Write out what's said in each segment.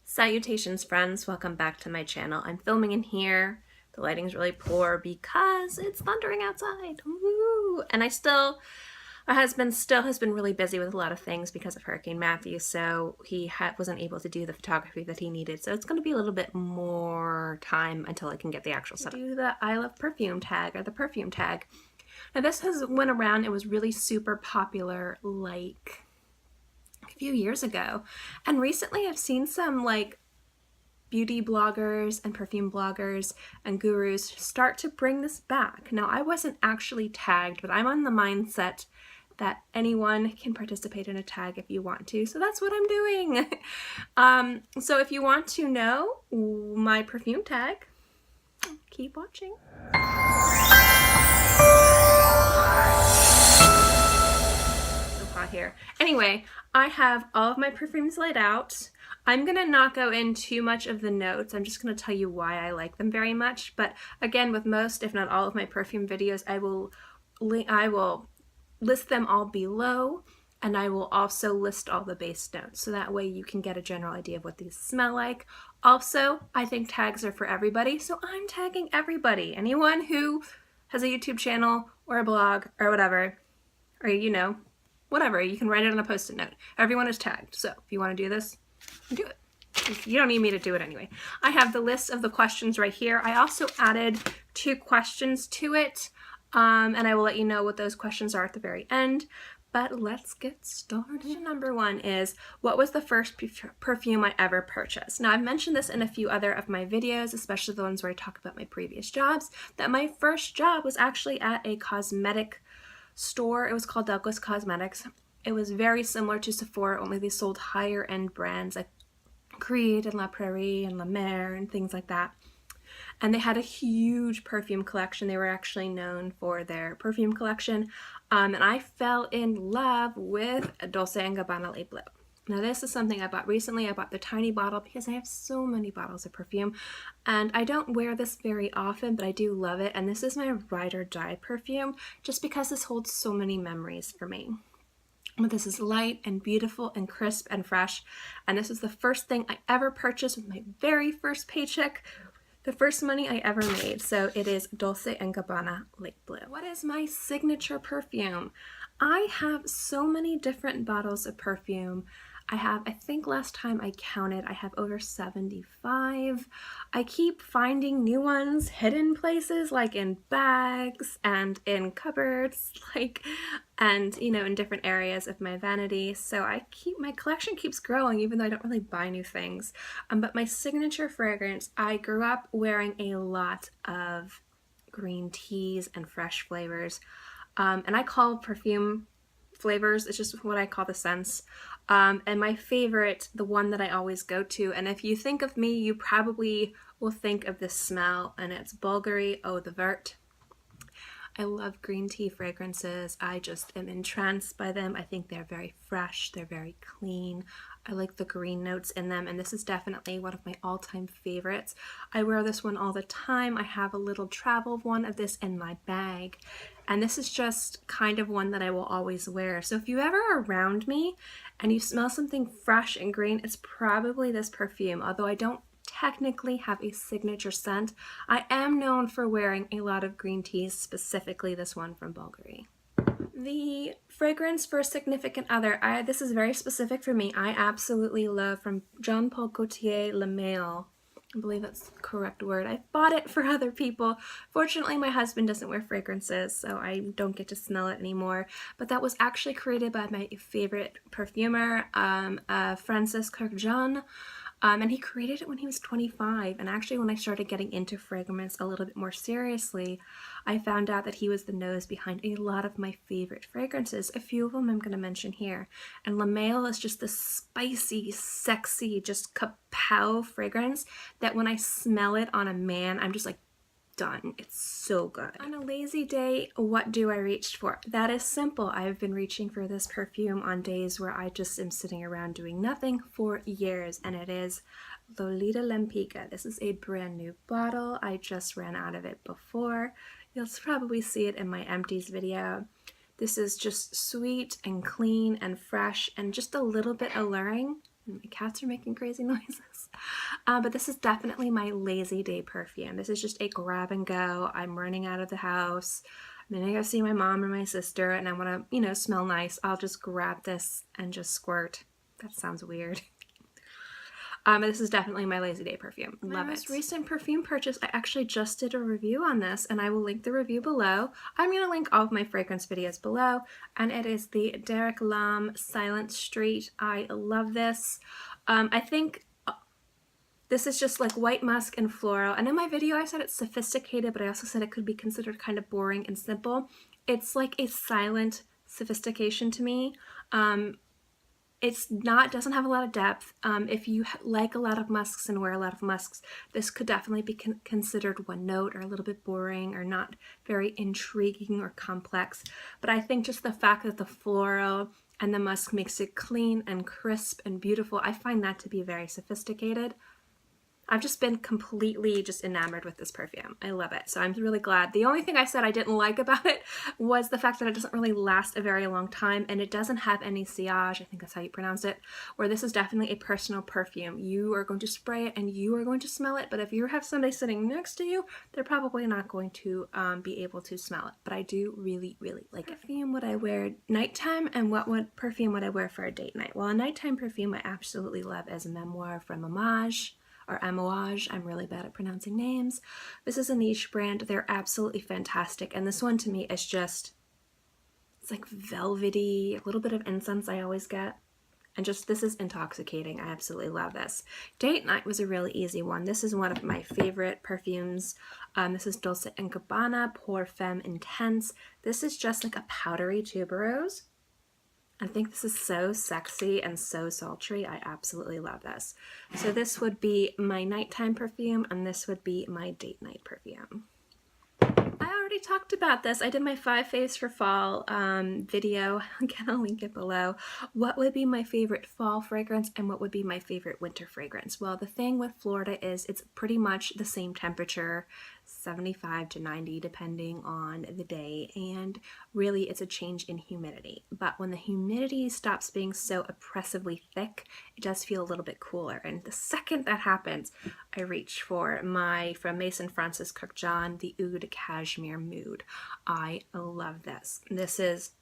Salutations, friends. Welcome back to my channel. I'm filming in here. The lighting's really poor because it's thundering outside. Woo! And my husband still has been really busy with a lot of things because of Hurricane Matthew, so he wasn't able to do the photography that he needed. So it's going to be a little bit more time until I can get the actual setup. Do the I Love Perfume Tag, or the Perfume Tag. Now this went around. It was really super popular like a few years ago, and recently I've seen some like beauty bloggers and perfume bloggers and gurus start to bring this back. Now, I wasn't actually tagged, but I'm on the mindset that anyone can participate in a tag if you want to, so that's what I'm doing. So if you want to know my perfume tag, keep watching. Here. Anyway, I have all of my perfumes laid out. I'm gonna not go in too much of the notes. I'm just gonna tell you why I like them very much. But again, with most, if not all of my perfume videos, I will list them all below, and I will also list all the base notes, so that way you can get a general idea of what these smell like. Also, I think tags are for everybody, so I'm tagging everybody. Anyone who has a YouTube channel or a blog or whatever, or whatever, you can write it on a post-it note. Everyone is tagged, so if you want to do this, do it. You don't need me to do it anyway. I have the list of the questions right here. I also added 2 questions to it, and I will let you know what those questions are at the very end. But let's get started. Number 1 is, what was the first perfume I ever purchased? Now, I've mentioned this in a few other of my videos, especially the ones where I talk about my previous jobs, that my first job was actually at a cosmetic store. It was called Douglas Cosmetics. It was very similar to Sephora, only they sold higher end brands like Creed and La Prairie and La Mer and things like that. And they had a huge perfume collection. They were actually known for their perfume collection. And I fell in love with Dolce & Gabbana Le Bleu. Now this is something I bought recently. I bought the tiny bottle because I have so many bottles of perfume, and I don't wear this very often, but I do love it. And this is my ride or die perfume just because this holds so many memories for me. But this is light and beautiful and crisp and fresh, and this is the first thing I ever purchased with my very first paycheck, the first money I ever made. So it is Dolce & Gabbana Le Bleu. What is my signature perfume? I have so many different bottles of perfume. I think last time I counted, I have over 75. I keep finding new ones hidden places, like in bags and in cupboards, and in different areas of my vanity. So my collection keeps growing, even though I don't really buy new things. But my signature fragrance, I grew up wearing a lot of green teas and fresh flavors. And I call perfume flavors, it's just what I call the scents. And my favorite, the one that I always go to, and if you think of me, you probably will think of this smell, and it's Bulgari Eau de Vert. I love green tea fragrances. I just am entranced by them. I think they're very fresh, they're very clean. I like the green notes in them, and this is definitely one of my all-time favorites. I wear this one all the time. I have a little travel one of this in my bag, and this is just kind of one that I will always wear. So if you ever are around me and you smell something fresh and green, it's probably this perfume. Although I don't technically have a signature scent, I am known for wearing a lot of green teas, specifically this one from Bulgari. The fragrance for a significant other, this is very specific for me. I absolutely love, from Jean Paul Gaultier, Le Meow. I believe that's the correct word. I bought it for other people. Fortunately, my husband doesn't wear fragrances, so I don't get to smell it anymore. But that was actually created by my favorite perfumer, Francis Kurkdjian. And he created it when he was 25. And actually, when I started getting into fragrance a little bit more seriously, I found out that he was the nose behind a lot of my favorite fragrances. A few of them I'm going to mention here. And La Meow is just this spicy, sexy, just kapow fragrance that when I smell it on a man, I'm just like, done. It's so good. On a lazy day, what do I reach for? That is simple. I've been reaching for this perfume on days where I just am sitting around doing nothing for years, and it is Lolita Lempicka. This is a brand new bottle. I just ran out of it before. You'll probably see it in my empties video. This is just sweet and clean and fresh and just a little bit alluring. And my cats are making crazy noises. But this is definitely my lazy day perfume. This is just a grab and go. I'm running out of the house. I'm gonna go see my mom or my sister and I wanna, you know, smell nice. I'll just grab this and just squirt. That sounds weird. This is definitely my lazy day perfume. Love it. My most recent perfume purchase, I actually just did a review on this and I will link the review below. I'm going to link all of my fragrance videos below, and it is the Derek Lam Silent Street. I love this. I think this is just like white musk and floral, and in my video I said it's sophisticated, but I also said it could be considered kind of boring and simple. It's like a silent sophistication to me. It's not, doesn't have a lot of depth. If you like a lot of musks and wear a lot of musks, this could definitely be considered one note or a little bit boring or not very intriguing or complex. But I think just the fact that the floral and the musk makes it clean and crisp and beautiful, I find that to be very sophisticated. I've just been completely just enamored with this perfume. I love it. So I'm really glad. The only thing I said I didn't like about it was the fact that it doesn't really last a very long time, and it doesn't have any sillage, I think that's how you pronounce it, where this is definitely a personal perfume. You are going to spray it and you are going to smell it, but if you have somebody sitting next to you, they're probably not going to be able to smell it. But I do really, really like it. Perfume would I wear nighttime, and what perfume would I wear for a date night? Well, a nighttime perfume I absolutely love is Memoir from Amouage. Or Amouage, I'm really bad at pronouncing names. This is a niche brand. They're absolutely fantastic. And this one to me is just, it's like velvety, a little bit of incense I always get. And just, this is intoxicating. I absolutely love this. Date night was a really easy one. This is one of my favorite perfumes. This is Dolce & Gabbana Pour Femme Intense. This is just like a powdery tuberose. I think this is so sexy and so sultry. I absolutely love this. So this would be my nighttime perfume, and this would be my date night perfume. I already talked about this. I did my 5 faves for fall video. Again, I'll link it below. What would be my favorite fall fragrance and what would be my favorite winter fragrance? Well, the thing with Florida is it's pretty much the same temperature, 75 to 90 depending on the day, and really it's a change in humidity. But when the humidity stops being so oppressively thick, it does feel a little bit cooler, and the second that happens, I reach for my, from Mason Francis Kurkdjian, the Oud Cashmere Mood. I love this. This is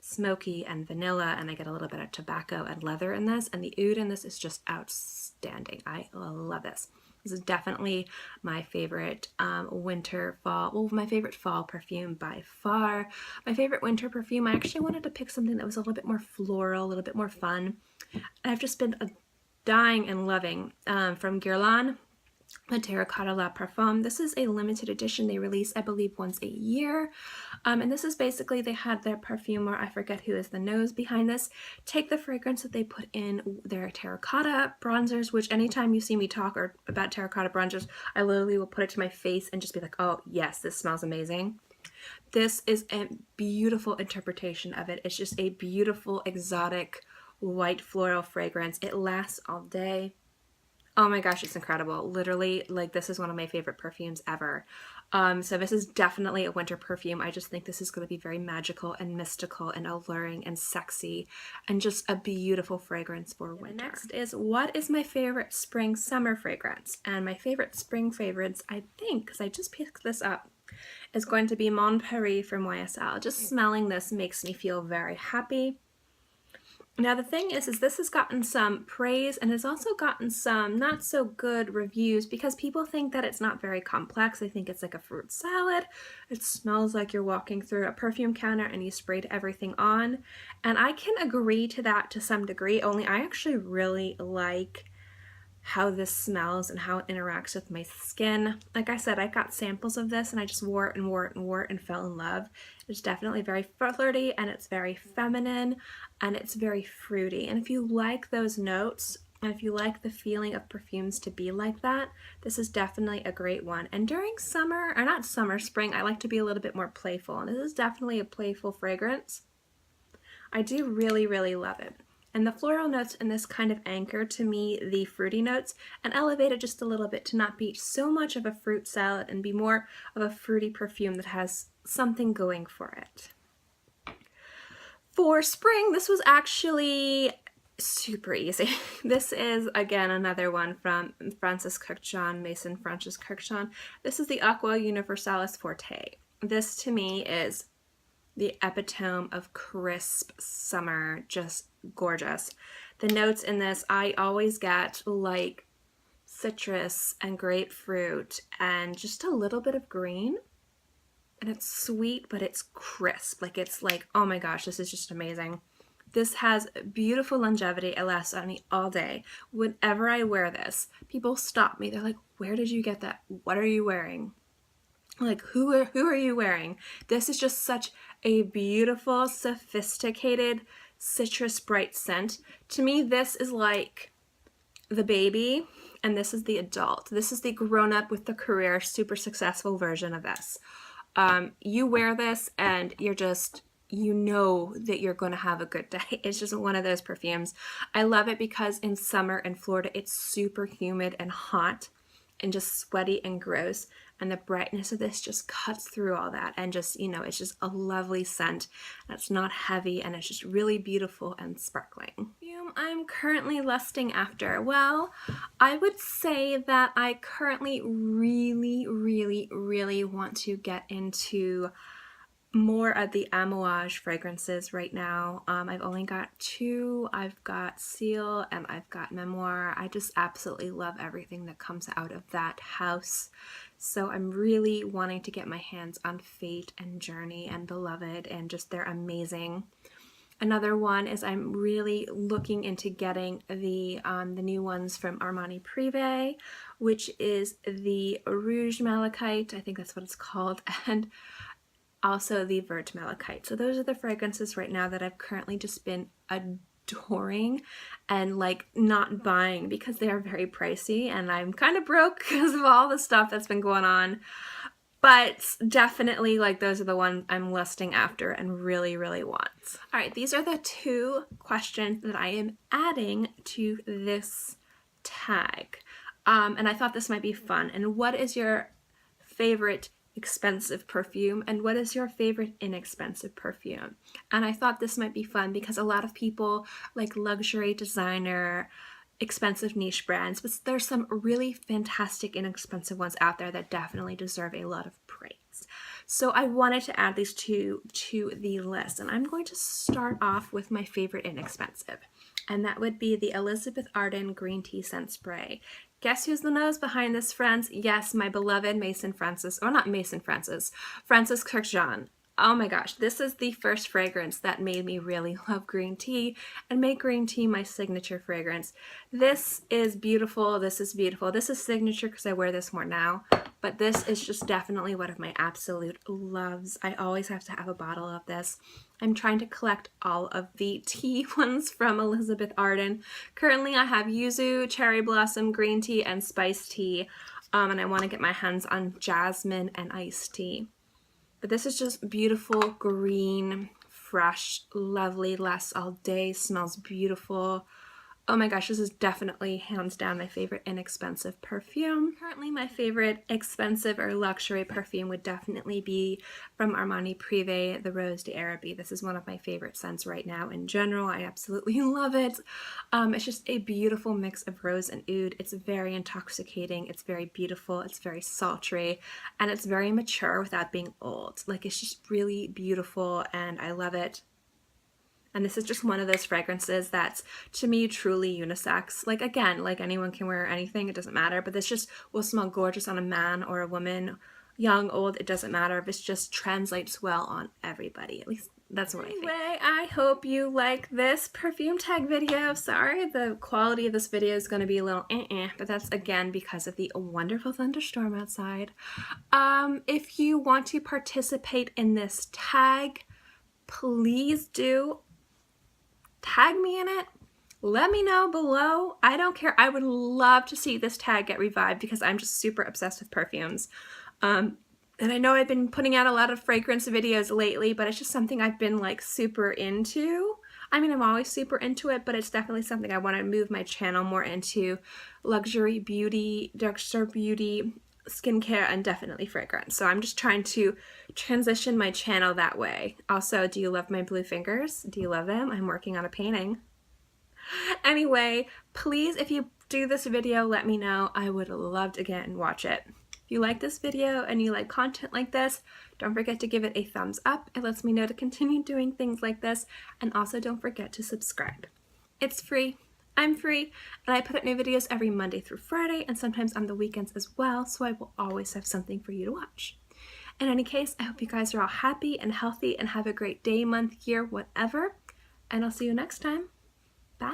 smoky and vanilla, and I get a little bit of tobacco and leather in this, and the oud in this is just outstanding. I love this. This is definitely my favorite winter, fall, well, my favorite fall perfume by far. My favorite winter perfume, I actually wanted to pick something that was a little bit more floral, a little bit more fun. I've just been dying and loving from Guerlain, the Terracotta La Parfum. This is a limited edition they release, I believe, once a year. And this is basically, they had their perfumer, I forget who is the nose behind this, take the fragrance that they put in their terracotta bronzers, which anytime you see me talk or about terracotta bronzers, I literally will put it to my face and just be like, oh yes, this smells amazing. This is a beautiful interpretation of it. It's just a beautiful, exotic, white floral fragrance. It lasts all day. Oh my gosh, it's incredible. Literally, like, this is one of my favorite perfumes ever. So this is definitely a winter perfume. I just think this is going to be very magical and mystical and alluring and sexy and just a beautiful fragrance for winter. Next is, what is my favorite spring summer fragrance? And my favorite spring fragrance, I think, because I just picked this up, is going to be Mon Paris from YSL. Just smelling this makes me feel very happy. Now the thing is this has gotten some praise and has also gotten some not so good reviews because people think that it's not very complex. They think it's like a fruit salad. It smells like you're walking through a perfume counter and you sprayed everything on. And I can agree to that to some degree, only I actually really like how this smells and how it interacts with my skin. Like I said, I got samples of this and I just wore it and wore it and wore it and fell in love. It's definitely very flirty and it's very feminine and it's very fruity. And if you like those notes and if you like the feeling of perfumes to be like that, this is definitely a great one. And during summer, or not summer, spring, I like to be a little bit more playful. And this is definitely a playful fragrance. I do really, really love it. And the floral notes in this kind of anchor to me the fruity notes and elevate it just a little bit to not be so much of a fruit salad and be more of a fruity perfume that has something going for it. For spring, this was actually super easy. This is, again, another one from Francis Kurkdjian, Maison Francis Kurkdjian. This is the Aqua Universalis Forte. This, to me, is the epitome of crisp summer, just gorgeous. The notes in this, I always get like citrus and grapefruit and just a little bit of green. And it's sweet, but it's crisp. Like, it's like, oh my gosh, this is just amazing. This has beautiful longevity. It lasts on me all day. Whenever I wear this, people stop me. They're like, where did you get that? What are you wearing? Like, who are you wearing? This is just such a beautiful, sophisticated, citrus bright scent. To me, this is like the baby, and this is the adult. This is the grown-up with the career, super successful version of this. You wear this and you're just, you know that you're going to have a good day. It's just one of those perfumes. I love it because in summer in Florida, it's super humid and hot and just sweaty and gross. And the brightness of this just cuts through all that. And just, you know, it's just a lovely scent. That's not heavy and it's just really beautiful and sparkling. Perfume I'm currently lusting after. Well, I would say that I currently really want to get into more of the Amouage fragrances right now. I've only got two. I've got Seal and I've got Memoir. I just absolutely love everything that comes out of that house. So I'm really wanting to get my hands on Fate and Journey and Beloved, and just they're amazing. Another one is I'm really looking into getting the new ones from Armani Privé, which is the Rouge Malachite, I think that's what it's called, and also the Vert Malachite. So those are the fragrances right now that I've currently just been adoring and like not buying because they are very pricey and I'm kind of broke because of all the stuff that's been going on. But definitely, like, those are the ones I'm lusting after and really want. All right, these are the two questions that I am adding to this tag. And I thought this might be fun. And what is your favorite expensive perfume, and what is your favorite inexpensive perfume? And I thought this might be fun because a lot of people like luxury, designer, expensive niche brands, but there's some really fantastic inexpensive ones out there that definitely deserve a lot of praise. So I wanted to add these two to the list, and I'm going to start off with my favorite inexpensive, and that would be the Elizabeth Arden Green Tea Scent Spray. Guess who's the nose behind this, friends? Yes, my beloved Maison Francis, or not Maison Francis, Francis Kurkdjian. Oh my gosh, this is the first fragrance that made me really love green tea and make green tea my signature fragrance. This is beautiful. This is beautiful. This is signature because I wear this more now, but this is just definitely one of my absolute loves. I always have to have a bottle of this. I'm trying to collect all of the tea ones from Elizabeth Arden. Currently, I have yuzu, cherry blossom, green tea, and spice tea, and I want to get my hands on jasmine and iced tea. But this is just beautiful, green, fresh, lovely, lasts all day, smells beautiful. Oh my gosh, this is definitely hands down my favorite inexpensive perfume. Currently my favorite expensive or luxury perfume would definitely be from Armani Privé, the Rose d'Arabie. This is one of my favorite scents right now in general. I absolutely love it. It's just a beautiful mix of rose and oud. It's very intoxicating, it's very beautiful, it's very sultry, and it's very mature without being old. Like, it's just really beautiful and I love it. And this is just one of those fragrances that's, to me, truly unisex. Like, again, like anyone can wear anything, it doesn't matter, but this just will smell gorgeous on a man or a woman, young, old, it doesn't matter. This just translates well on everybody. At least that's what I think. Anyway, I hope you like this perfume tag video. Sorry, the quality of this video is going to be a little but that's, again, because of the wonderful thunderstorm outside. If you want to participate in this tag, please do. Tag me in it. Let me know below. I don't care. I would love to see this tag get revived because I'm just super obsessed with perfumes. And I know I've been putting out a lot of fragrance videos lately, but it's just something I've been like super into. I mean, I'm always super into it, but it's definitely something I want to move my channel more into. Luxury beauty, drugstore beauty, skincare, and definitely fragrance. So I'm just trying to transition my channel that way. Also, do you love my blue fingers? Do you love them? I'm working on a painting. Anyway, please, if you do this video, let me know. I would love to get and watch it. If you like this video and you like content like this, don't forget to give it a thumbs up. It lets me know to continue doing things like this. And also don't forget to subscribe. It's free. I'm free, and I put out new videos every Monday through Friday and sometimes on the weekends as well, so I will always have something for you to watch. In any case, I hope you guys are all happy and healthy and have a great day, month, year, whatever, and I'll see you next time.